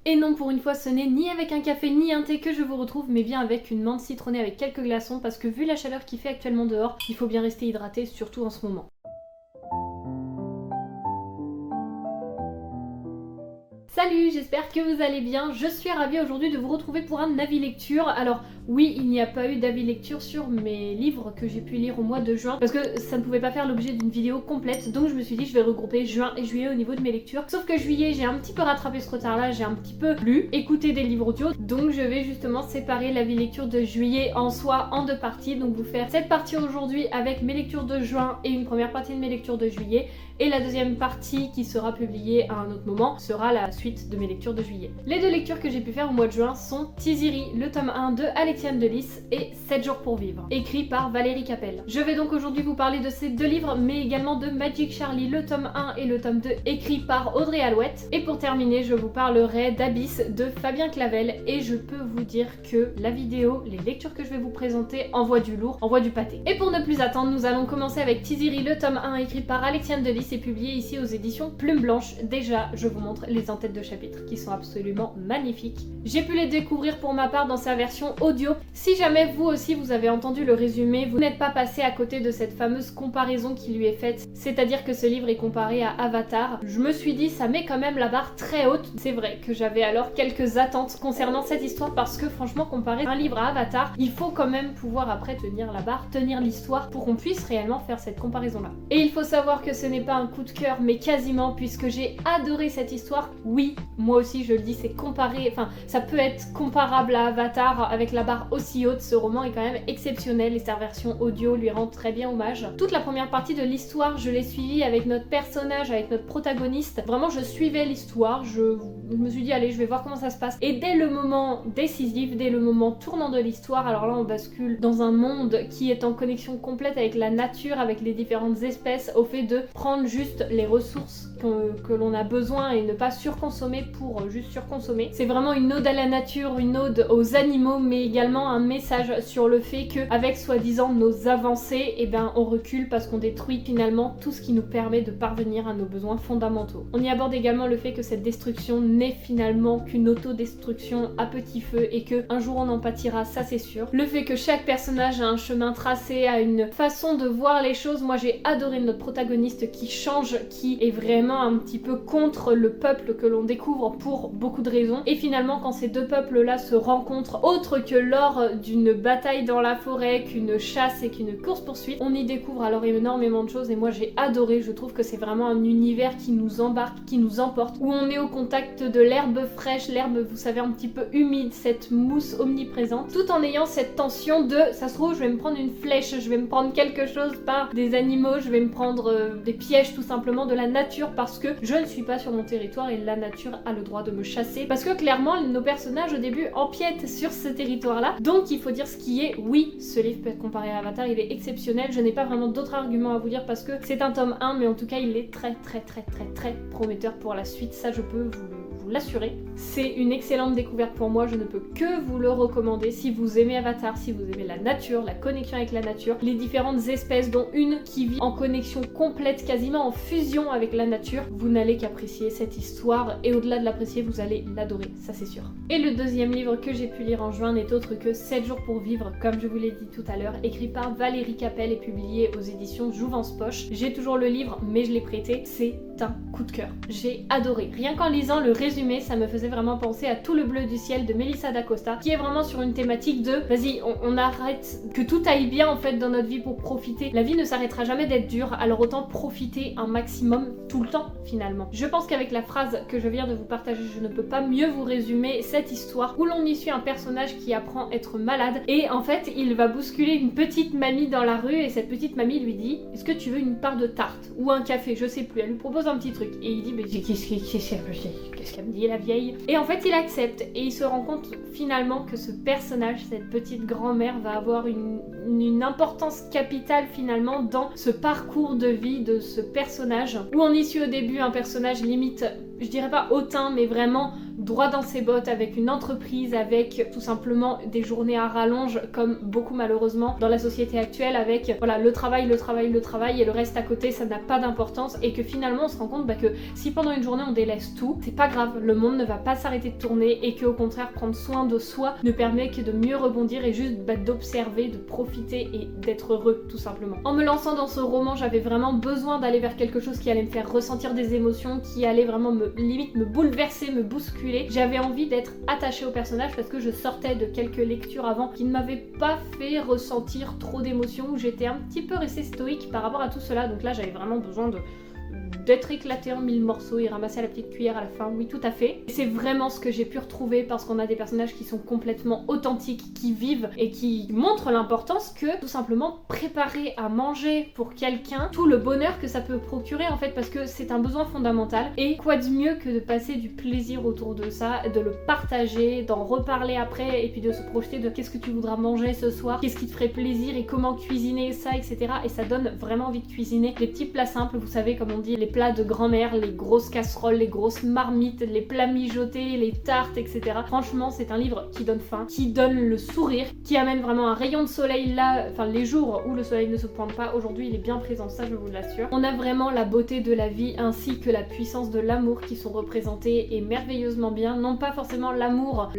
Et non, pour une fois, ce n'est ni avec un café ni un thé que je vous retrouve, mais bien avec une menthe citronnée avec quelques glaçons, parce que vu la chaleur qu'il fait actuellement dehors, il faut bien rester hydraté, surtout en ce moment. Salut, j'espère que vous allez bien. Je suis ravie aujourd'hui de vous retrouver pour un avis lecture. Alors oui, il n'y a pas eu d'avis lecture sur mes livres que j'ai pu lire au mois de juin parce que ça ne pouvait pas faire l'objet d'une vidéo complète, donc je me suis dit je vais regrouper juin et juillet au niveau de mes lectures. Sauf que juillet, j'ai un petit peu rattrapé ce retard-là, j'ai un petit peu lu, écouté des livres audio, donc je vais justement séparer l'avis lecture de juillet en soi en deux parties, donc vous faire cette partie aujourd'hui avec mes lectures de juin et une première partie de mes lectures de juillet. Et la deuxième partie qui sera publiée à un autre moment sera la suite de mes lectures de juillet. Les deux lectures que j'ai pu faire au mois de juin sont Tiziri, le tome 1 de Alexiane de Lys et 7 jours pour vivre, écrit par Valérie Capel. Je vais donc aujourd'hui vous parler de ces deux livres, mais également de Magic Charlie, le tome 1 et le tome 2, écrit par Audrey Alouette. Et pour terminer, je vous parlerai d'Abyss de Fabien Clavel, et je peux vous dire que la vidéo, les lectures que je vais vous présenter envoient du lourd, envoient du pâté. Et pour ne plus attendre, nous allons commencer avec Tiziri, le tome 1, écrit par Alexiane de Lys, c'est publié ici aux éditions Plume Blanche. Déjà, je vous montre les en-têtes de chapitres qui sont absolument magnifiques. J'ai pu les découvrir pour ma part dans sa version audio. Si jamais vous aussi vous avez entendu le résumé, vous n'êtes pas passé à côté de cette fameuse comparaison qui lui est faite, c'est-à-dire que ce livre est comparé à Avatar. Je me suis dit, ça met quand même la barre très haute. C'est vrai que j'avais alors quelques attentes concernant cette histoire parce que franchement, comparer un livre à Avatar, il faut quand même pouvoir après tenir la barre, tenir l'histoire pour qu'on puisse réellement faire cette comparaison-là. Et il faut savoir que ce n'est pas un coup de cœur, mais quasiment, puisque j'ai adoré cette histoire. Oui, moi aussi je le dis, c'est comparé, enfin ça peut être comparable à Avatar avec la barre aussi haute. Ce roman est quand même exceptionnel et sa version audio lui rend très bien hommage. Toute la première partie de l'histoire, je l'ai suivie avec notre personnage, avec notre protagoniste. Vraiment, je suivais l'histoire, je me suis dit allez, je vais voir comment ça se passe. Et dès le moment décisif, dès le moment tournant de l'histoire, alors là on bascule dans un monde qui est en connexion complète avec la nature, avec les différentes espèces, au fait de prendre juste les ressources que l'on a besoin et ne pas surconsommer pour juste surconsommer. C'est vraiment une ode à la nature, une ode aux animaux, mais également un message sur le fait qu'avec soi-disant nos avancées, eh ben, on recule parce qu'on détruit finalement tout ce qui nous permet de parvenir à nos besoins fondamentaux. On y aborde également le fait que cette destruction n'est finalement qu'une autodestruction à petit feu et que un jour on en pâtira, ça c'est sûr. Le fait que chaque personnage a un chemin tracé, a une façon de voir les choses. Moi j'ai adoré notre protagoniste qui change, qui est vraiment un petit peu contre le peuple que l'on découvre pour beaucoup de raisons. Et finalement, quand ces deux peuples-là se rencontrent, autre que lors d'une bataille dans la forêt, qu'une chasse et qu'une course-poursuite, on y découvre alors énormément de choses et moi j'ai adoré. Je trouve que c'est vraiment un univers qui nous embarque, qui nous emporte, où on est au contact de l'herbe fraîche, l'herbe, vous savez, un petit peu humide, cette mousse omniprésente, tout en ayant cette tension de, ça se trouve, je vais me prendre une flèche, je vais me prendre quelque chose par des animaux, je vais me prendre des pièges tout simplement de la nature parce que je ne suis pas sur mon territoire et la nature a le droit de me chasser. Parce que clairement, nos personnages au début empiètent sur ce territoire-là. Donc il faut dire ce qui est, oui, ce livre peut être comparé à Avatar, il est exceptionnel. Je n'ai pas vraiment d'autres arguments à vous dire parce que c'est un tome 1, mais en tout cas il est très prometteur pour la suite. Ça je peux vous l'assurer. C'est une excellente découverte pour moi, je ne peux que vous le recommander si vous aimez Avatar, si vous aimez la nature, la connexion avec la nature, les différentes espèces dont une qui vit en connexion complète, quasiment en fusion avec la nature, vous n'allez qu'apprécier cette histoire et au-delà de l'apprécier, vous allez l'adorer, ça c'est sûr. Et le deuxième livre que j'ai pu lire en juin n'est autre que 7 jours pour vivre, comme je vous l'ai dit tout à l'heure, écrit par Valérie Capel et publié aux éditions Jouvence Poche. J'ai toujours le livre, mais je l'ai prêté, c'est un coup de cœur. J'ai adoré. Rien qu'en lisant le résumé, ça me faisait vraiment penser à Tout le bleu du ciel de Melissa d'Acosta, qui est vraiment sur une thématique de vas-y, on arrête, que tout aille bien en fait dans notre vie pour profiter. La vie ne s'arrêtera jamais d'être dure, alors autant profiter un maximum tout le temps finalement. Je pense qu'avec la phrase que je viens de vous partager, je ne peux pas mieux vous résumer cette histoire où l'on y suit un personnage qui apprend à être malade et en fait il va bousculer une petite mamie dans la rue et cette petite mamie lui dit est-ce que tu veux une part de tarte ou un café, je sais plus, elle lui propose un petit truc et il dit mais qu'est-ce qu'elle me dit la vieille, et en fait il accepte et il se rend compte finalement que ce personnage, cette petite grand-mère va avoir une importance capitale finalement dans ce parcours de vie de ce personnage où on y suit au début un personnage limite, je dirais pas hautain mais vraiment droit dans ses bottes avec une entreprise, avec tout simplement des journées à rallonge comme beaucoup malheureusement dans la société actuelle, avec voilà le travail et le reste à côté ça n'a pas d'importance, et que finalement on se rend compte que si pendant une journée on délaisse tout, c'est pas grave, le monde ne va pas s'arrêter de tourner, et qu'au contraire prendre soin de soi ne permet que de mieux rebondir et juste d'observer, de profiter et d'être heureux tout simplement. En me lançant dans ce roman, j'avais vraiment besoin d'aller vers quelque chose qui allait me faire ressentir des émotions, qui allait vraiment limite me bouleverser, me bousculer. J'avais envie d'être attachée au personnage parce que je sortais de quelques lectures avant qui ne m'avaient pas fait ressentir trop d'émotions, où j'étais un petit peu restée stoïque par rapport à tout cela. Donc là j'avais vraiment besoin d'être éclaté en 1000 morceaux et ramasser à la petite cuillère à la fin, oui tout à fait. C'est vraiment ce que j'ai pu retrouver, parce qu'on a des personnages qui sont complètement authentiques, qui vivent et qui montrent l'importance que tout simplement préparer à manger pour quelqu'un, tout le bonheur que ça peut procurer en fait, parce que c'est un besoin fondamental, et quoi de mieux que de passer du plaisir autour de ça, de le partager, d'en reparler après, et puis de se projeter de qu'est-ce que tu voudras manger ce soir, qu'est-ce qui te ferait plaisir et comment cuisiner ça, etc. Et ça donne vraiment envie de cuisiner les petits plats simples, vous savez, comme on dit, les plats de grand-mère, les grosses casseroles, les grosses marmites, les plats mijotés, les tartes, etc. Franchement, c'est un livre qui donne faim, qui donne le sourire, qui amène vraiment un rayon de soleil là, enfin les jours où le soleil ne se pointe pas. Aujourd'hui, il est bien présent, ça je vous l'assure. On a vraiment la beauté de la vie ainsi que la puissance de l'amour qui sont représentés et merveilleusement bien. Non pas forcément l'amour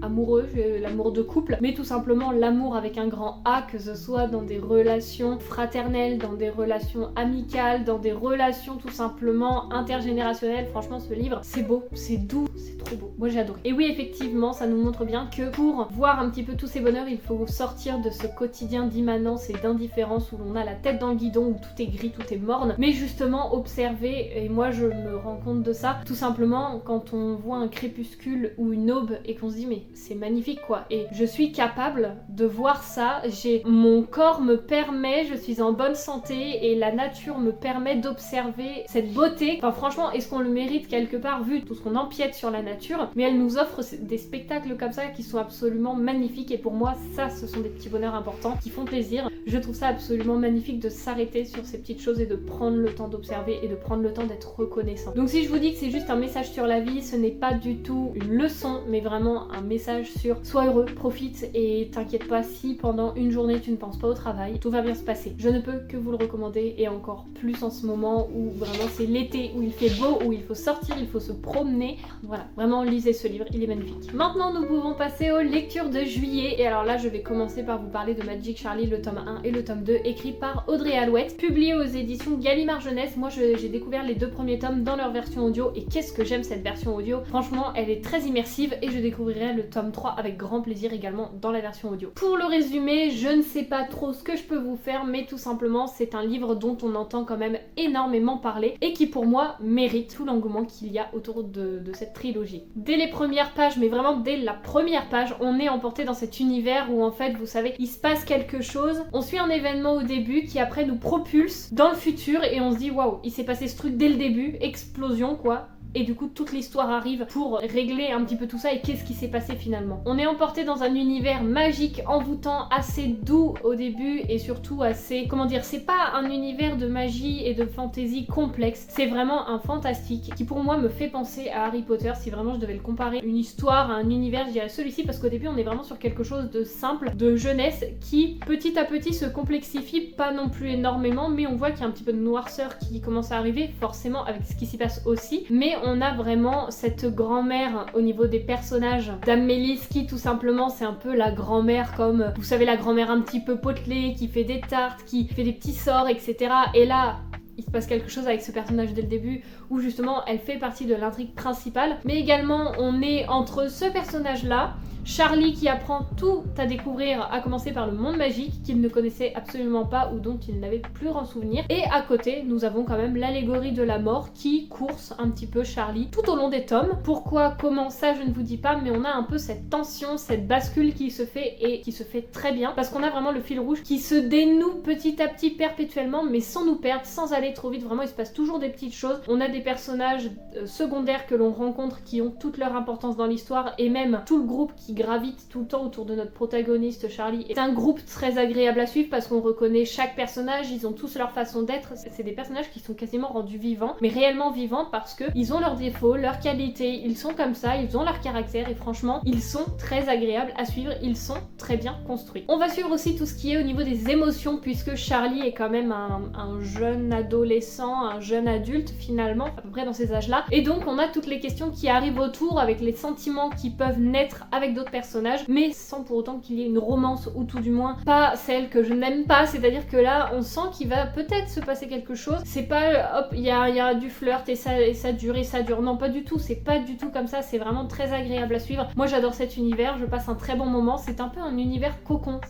amoureux, l'amour de couple, mais tout simplement l'amour avec un grand A, que ce soit dans des relations fraternelles, dans des relations amicales, dans des relations tout simplement intergénérationnelles. Franchement, ce livre, c'est beau, c'est doux, c'est trop beau. Moi j'ai adoré. Et oui, effectivement, ça nous montre bien que pour voir un petit peu tous ces bonheurs, il faut sortir de ce quotidien d'immanence et d'indifférence où l'on a la tête dans le guidon, où tout est gris, tout est morne, mais justement observer, et moi je me rends compte de ça, tout simplement quand on voit un crépuscule ou une aube et qu'on se dit mais c'est magnifique quoi, et je suis capable de voir ça, mon corps me permet, je suis en bonne santé et la nature me permet d'observer cette beauté. Enfin franchement, est-ce qu'on le mérite quelque part vu tout ce qu'on empiète sur la nature? Mais elle nous offre des spectacles comme ça qui sont absolument magnifiques, et pour moi ça, ce sont des petits bonheurs importants qui font plaisir. Je trouve ça absolument magnifique de s'arrêter sur ces petites choses et de prendre le temps d'observer et de prendre le temps d'être reconnaissant. Donc si je vous dis que c'est juste un message sur la vie, ce n'est pas du tout une leçon, mais vraiment un message sur sois heureux, profite et t'inquiète pas si pendant une journée tu ne penses pas au travail, tout va bien se passer. Je ne peux que vous le recommander, et encore plus en ce moment où vraiment c'est l'été, où il fait beau, où il faut sortir, il faut se promener. Voilà, vraiment lisez ce livre, il est magnifique. Maintenant nous pouvons passer aux lectures de juillet, et alors là je vais commencer par vous parler de Magic Charlie, le tome 1 et le tome 2, écrit par Audrey Alouette, publié aux éditions Gallimard Jeunesse. Moi j'ai découvert les 2 premiers tomes dans leur version audio, et qu'est-ce que j'aime cette version audio, franchement elle est très immersive, et je découvrirai le tome 3 avec grand plaisir également dans la version audio. Pour le résumé, je ne sais pas trop ce que je peux vous faire, mais tout simplement c'est un livre dont on entend quand même énormément parler, et qui pour moi mérite tout l'engouement qu'il y a autour de cette trilogie. Dès les premières pages, mais vraiment dès la première page, on est emporté dans cet univers où en fait vous savez il se passe quelque chose, on suit un événement au début qui après nous propulse dans le futur, et on se dit waouh, il s'est passé ce truc dès le début, explosion quoi. Et du coup toute l'histoire arrive pour régler un petit peu tout ça, et qu'est-ce qui s'est passé finalement. On est emporté dans un univers magique, envoûtant, assez doux au début, et surtout assez, comment dire, c'est pas un univers de magie et de fantasy complexe, c'est vraiment un fantastique qui pour moi me fait penser à Harry Potter. Si vraiment je devais le comparer une histoire à un univers, je dirais celui-ci, parce qu'au début on est vraiment sur quelque chose de simple, de jeunesse, qui petit à petit se complexifie, pas non plus énormément, mais on voit qu'il y a un petit peu de noirceur qui commence à arriver, forcément avec ce qui s'y passe aussi, mais on a vraiment cette grand-mère au niveau des personnages. Dame Mélis qui tout simplement c'est un peu la grand-mère, comme vous savez la grand-mère un petit peu potelée, qui fait des tartes, qui fait des petits sorts, etc. Et là il se passe quelque chose avec ce personnage dès le début où justement elle fait partie de l'intrigue principale, mais également on est entre ce personnage là, Charlie qui apprend tout à découvrir, à commencer par le monde magique qu'il ne connaissait absolument pas ou dont il n'avait plus grand souvenir, et à côté nous avons quand même l'allégorie de la mort qui course un petit peu Charlie tout au long des tomes. Pourquoi, comment, ça je ne vous dis pas, mais on a un peu cette tension, cette bascule qui se fait, et qui se fait très bien, parce qu'on a vraiment le fil rouge qui se dénoue petit à petit perpétuellement, mais sans nous perdre, sans aller trop vite. Vraiment il se passe toujours des petites choses, on a des personnages secondaires que l'on rencontre qui ont toute leur importance dans l'histoire, et même tout le groupe qui gravite tout le temps autour de notre protagoniste Charlie. C'est un groupe très agréable à suivre parce qu'on reconnaît chaque personnage, ils ont tous leur façon d'être. C'est des personnages qui sont quasiment rendus vivants, mais réellement vivants parce que ils ont leurs défauts, leurs qualités, ils sont comme ça, ils ont leur caractère et franchement, ils sont très agréables à suivre, ils sont très bien construits. On va suivre aussi tout ce qui est au niveau des émotions puisque Charlie est quand même un jeune adolescent, un jeune adulte finalement, à peu près dans ces âges-là. Et donc on a toutes les questions qui arrivent autour avec les sentiments qui peuvent naître avec d'autres personnages, mais sans pour autant qu'il y ait une romance ou tout du moins pas celle que je n'aime pas, c'est-à-dire que là on sent qu'il va peut-être se passer quelque chose. C'est pas hop, il y a du flirt et ça dure et ça dure. Non, pas du tout, c'est pas du tout comme ça, c'est vraiment très agréable à suivre. Moi j'adore cet univers, je passe un très bon moment, c'est un peu un univers cocon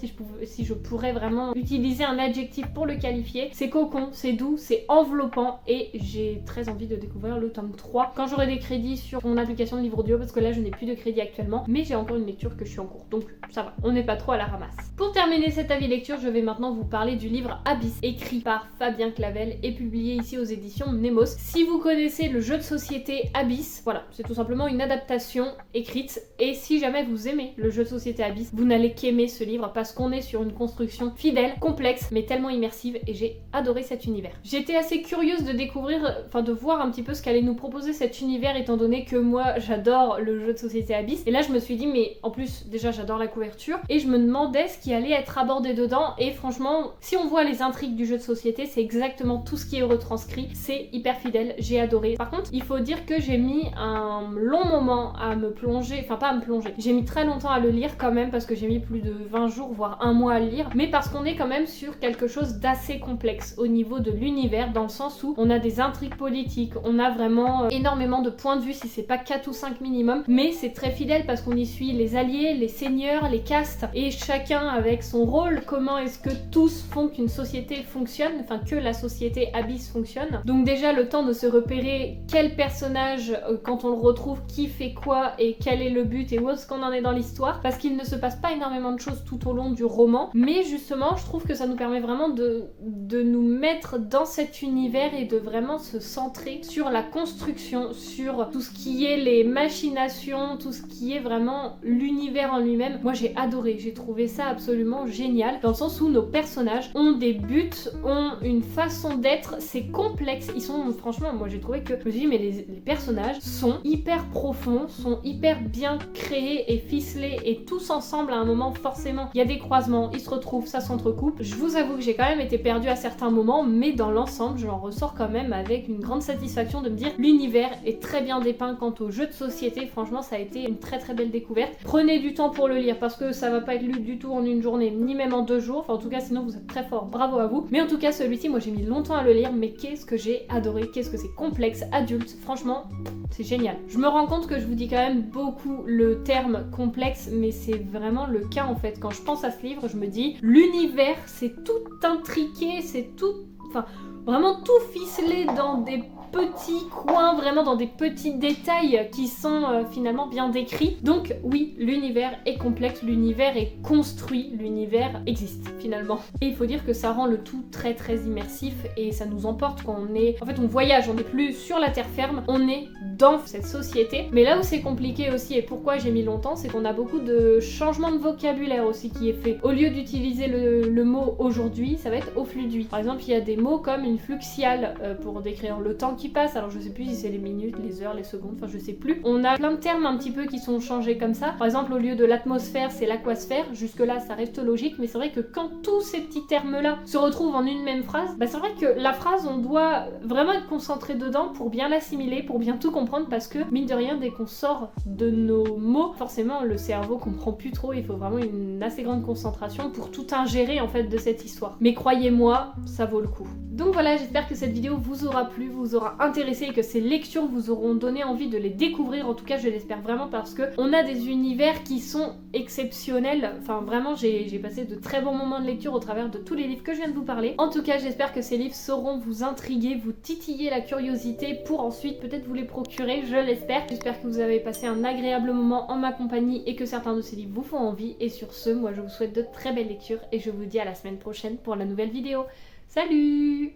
si je pourrais vraiment utiliser un adjectif pour le qualifier. C'est cocon, c'est doux, c'est enveloppant et j'ai très envie de découvrir le tome 3 quand j'aurai des crédits sur mon application de livre audio parce que là je n'ai plus de crédit actuellement, mais j'ai encore une lecture que je suis en cours, donc ça va, on n'est pas trop à la ramasse. Pour terminer cet avis lecture, je vais maintenant vous parler du livre Abyss, écrit par Fabien Clavel et publié ici aux éditions Nemos. Si vous connaissez le jeu de société Abyss, voilà, c'est tout simplement une adaptation écrite, et si jamais vous aimez le jeu de société Abyss, vous n'allez qu'aimer ce livre parce qu'on est sur une construction fidèle, complexe, mais tellement immersive, et j'ai adoré cet univers. J'étais assez curieuse de découvrir, enfin de voir un petit peu ce qu'allait nous proposer cet univers, étant donné que moi j'adore le jeu de société Abyss, et là je me suis dit, mais en plus déjà j'adore la couverture, et je me demandais ce qui allait être abordé dedans, et franchement, si on voit les intrigues du jeu de société, c'est exactement tout ce qui est retranscrit, c'est hyper fidèle, j'ai adoré. Par contre, il faut dire que j'ai mis un long moment à me plonger, enfin pas à me plonger, j'ai mis très longtemps à le lire quand même, parce que j'ai mis plus de 20 jours, voire un mois à le lire, mais parce qu'on est quand même sur quelque chose d'assez complexe au niveau de l'univers, dans le sens où on a des intrigues politiques, on a vraiment énormément de points de vue, si c'est pas 4 ou 5 minimum, mais c'est très fidèle parce qu'on y suit les alliés, les seigneurs, les castes, et chacun avec son rôle, comment est-ce que tous font qu'une société fonctionne, enfin que la société Abyss fonctionne. Donc déjà le temps de se repérer quel personnage, quand on le retrouve, qui fait quoi et quel est le but et où est-ce qu'on en est dans l'histoire, parce qu'il ne se passe pas énormément de choses tout au long du roman, mais justement je trouve que ça nous permet vraiment de nous mettre dans cet univers et de vraiment se centrer sur la construction, sur tout ce qui est les machinations, tout ce qui est vraiment l'univers en lui-même. Moi j'ai adoré, j'ai trouvé ça absolument génial, dans le sens où nos personnages ont des buts, ont une façon d'être, c'est complexe, ils sont franchement, moi j'ai trouvé que, je me suis dit mais les personnages sont hyper profonds, sont hyper bien créés et ficelés, et tous ensemble à un moment forcément il y a des croisements, ils se retrouvent, ça s'entrecoupe. Je vous avoue que j'ai quand même été perdue à certains moments, mais dans l'ensemble j'en ressors quand même avec une grande satisfaction de me dire l'univers est très bien dépeint. Quant au jeu de société, franchement ça a été une très très belle découverte. Prenez du temps pour le lire parce que ça va pas être lu du tout en une journée, ni même en 2 jours, enfin en tout cas sinon vous êtes très fort, bravo à vous. Mais en tout cas celui-ci, moi j'ai mis longtemps à le lire, mais qu'est-ce que j'ai adoré, qu'est-ce que c'est complexe, adulte, franchement c'est génial. Je me rends compte que je vous dis quand même beaucoup le terme complexe, mais c'est vraiment le cas en fait. Quand je pense à ce livre, je me dis l'univers c'est tout intriqué, c'est tout, enfin vraiment tout ficelé dans des petits coins, vraiment dans des petits détails qui sont finalement bien décrits. Donc oui, l'univers est complexe, l'univers est construit, l'univers existe finalement. Et il faut dire que ça rend le tout très très immersif et ça nous emporte quand on est... En fait on voyage, on n'est plus sur la terre ferme, on est dans cette société. Mais là où c'est compliqué aussi et pourquoi j'ai mis longtemps, c'est qu'on a beaucoup de changements de vocabulaire aussi qui est fait. Au lieu d'utiliser le mot aujourd'hui, ça va être au fluidui. Par exemple, il y a des mots comme une fluxiale pour décrire le temps qui passe, alors je sais plus si c'est les minutes, les heures, les secondes, enfin je sais plus. On a plein de termes un petit peu qui sont changés comme ça. Par exemple, au lieu de l'atmosphère, c'est l'aquasphère. Jusque là, ça reste logique, mais c'est vrai que quand tous ces petits termes-là se retrouvent en une même phrase, bah c'est vrai que la phrase, on doit vraiment être concentré dedans pour bien l'assimiler, pour bien tout comprendre, parce que mine de rien, dès qu'on sort de nos mots, forcément le cerveau comprend plus trop, il faut vraiment une assez grande concentration pour tout ingérer en fait de cette histoire. Mais croyez-moi, ça vaut le coup. Donc voilà, j'espère que cette vidéo vous aura plu, vous aura intéressé et que ces lectures vous auront donné envie de les découvrir. En tout cas, je l'espère vraiment parce que on a des univers qui sont exceptionnels. Enfin, vraiment, j'ai passé de très bons moments de lecture au travers de tous les livres que je viens de vous parler. En tout cas, j'espère que ces livres sauront vous intriguer, vous titiller la curiosité pour ensuite peut-être vous les procurer, je l'espère. J'espère que vous avez passé un agréable moment en ma compagnie et que certains de ces livres vous font envie. Et sur ce, moi je vous souhaite de très belles lectures et je vous dis à la semaine prochaine pour la nouvelle vidéo. Salut!